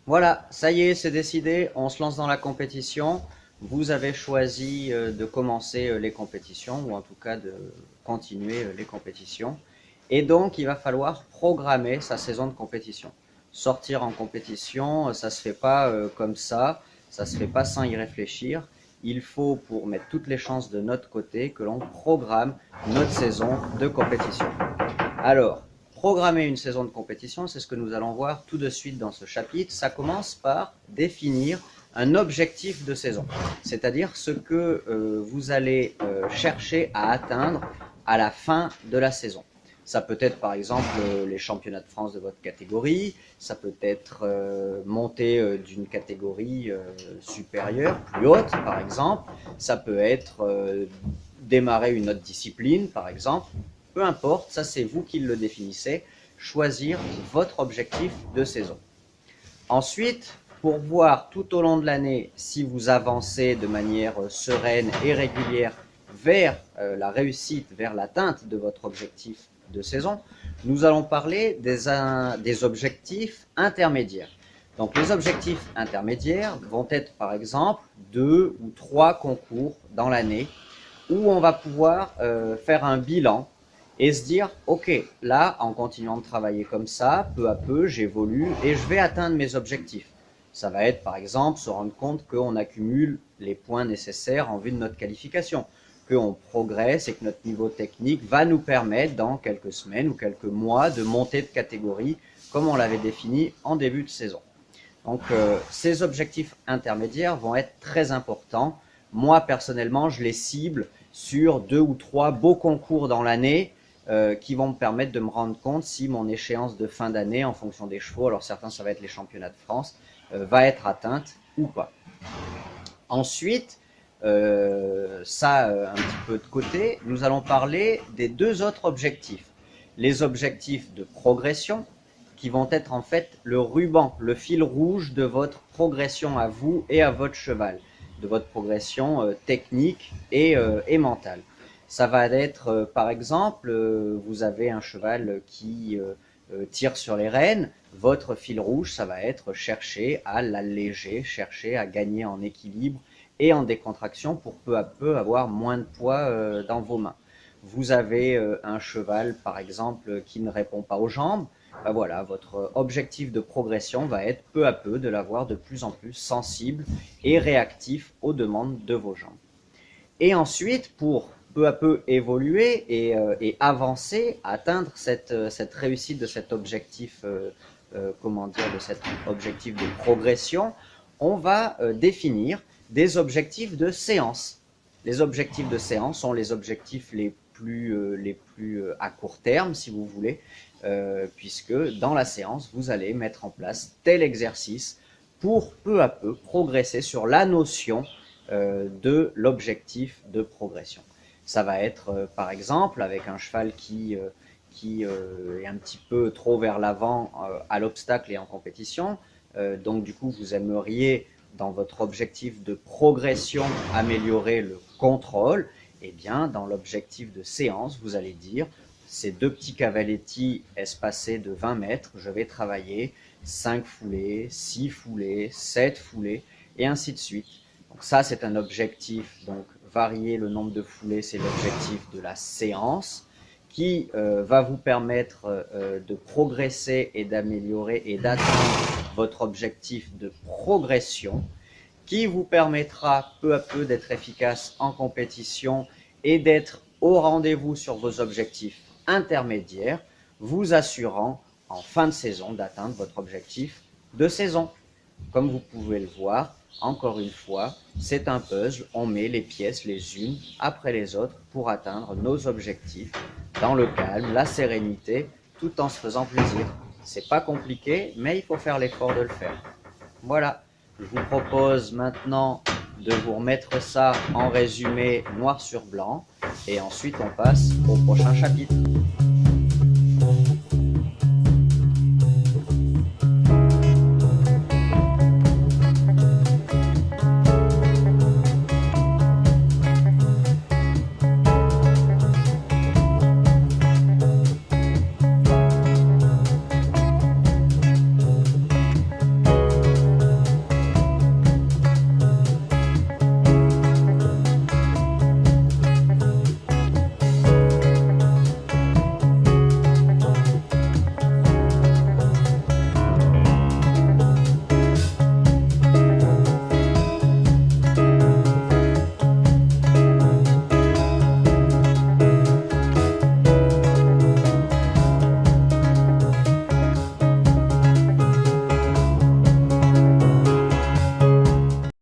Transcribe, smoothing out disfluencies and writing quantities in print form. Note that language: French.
Voilà, ça y est, c'est décidé, on se lance dans la compétition. Vous avez choisi de commencer les compétitions, ou en tout cas de continuer les compétitions. Et donc, il va falloir programmer sa saison de compétition. Sortir en compétition, ça se fait pas comme ça se fait pas sans y réfléchir. Il faut, pour mettre toutes les chances de notre côté, que l'on programme notre saison de compétition. Alors, programmer une saison de compétition, c'est ce que nous allons voir tout de suite dans ce chapitre. Ça commence par définir un objectif de saison, c'est-à-dire ce que vous allez chercher à atteindre à la fin de la saison. Ça peut être par exemple les championnats de France de votre catégorie, ça peut être monter d'une catégorie supérieure, plus haute par exemple, ça peut être démarrer une autre discipline par exemple. Peu importe, ça c'est vous qui le définissez, choisir votre objectif de saison. Ensuite, pour voir tout au long de l'année si vous avancez de manière sereine et régulière vers la réussite, vers l'atteinte de votre objectif de saison, nous allons parler des objectifs intermédiaires. Donc les objectifs intermédiaires vont être par exemple 2 ou 3 concours dans l'année où on va pouvoir faire un bilan et se dire, ok, là, en continuant de travailler comme ça, peu à peu, j'évolue et je vais atteindre mes objectifs. Ça va être, par exemple, se rendre compte qu'on accumule les points nécessaires en vue de notre qualification, qu'on progresse et que notre niveau technique va nous permettre, dans quelques semaines ou quelques mois, de monter de catégorie, comme on l'avait défini en début de saison. Donc, ces objectifs intermédiaires vont être très importants. Moi, personnellement, je les cible sur 2 ou 3 beaux concours dans l'année, qui vont me permettre de me rendre compte si mon échéance de fin d'année en fonction des chevaux, alors certains ça va être les championnats de France, va être atteinte ou pas. Ensuite, ça un petit peu de côté, nous allons parler des 2 autres objectifs. Les objectifs de progression, qui vont être en fait le ruban, le fil rouge de votre progression à vous et à votre cheval, de votre progression technique et mentale. Ça va être, par exemple, vous avez un cheval qui tire sur les rênes, votre fil rouge, ça va être chercher à l'alléger, chercher à gagner en équilibre et en décontraction pour peu à peu avoir moins de poids dans vos mains. Vous avez un cheval, par exemple, qui ne répond pas aux jambes, ben voilà, votre objectif de progression va être peu à peu de l'avoir de plus en plus sensible et réactif aux demandes de vos jambes. Et ensuite, pour peu à peu évoluer et avancer, atteindre cette réussite de cet objectif, de cet objectif de progression, on va définir des objectifs de séance. Les objectifs de séance sont les objectifs les plus à court terme, si vous voulez, puisque dans la séance, vous allez mettre en place tel exercice pour peu à peu progresser sur la notion de l'objectif de progression. Ça va être, par exemple, avec un cheval qui est un petit peu trop vers l'avant à l'obstacle et en compétition. Donc, du coup, vous aimeriez, dans votre objectif de progression, améliorer le contrôle. Eh bien, dans l'objectif de séance, vous allez dire, ces 2 petits cavaletti espacés de 20 mètres, je vais travailler 5 foulées, 6 foulées, 7 foulées, et ainsi de suite. Donc ça, c'est un objectif, donc varier le nombre de foulées, c'est l'objectif de la séance, qui va vous permettre de progresser et d'améliorer et d'atteindre votre objectif de progression, qui vous permettra peu à peu d'être efficace en compétition et d'être au rendez-vous sur vos objectifs intermédiaires, vous assurant en fin de saison d'atteindre votre objectif de saison. Comme vous pouvez le voir, encore une fois, c'est un puzzle, on met les pièces les unes après les autres pour atteindre nos objectifs dans le calme, la sérénité, tout en se faisant plaisir. C'est pas compliqué, mais il faut faire l'effort de le faire. Voilà, je vous propose maintenant de vous remettre ça en résumé noir sur blanc et ensuite on passe au prochain chapitre.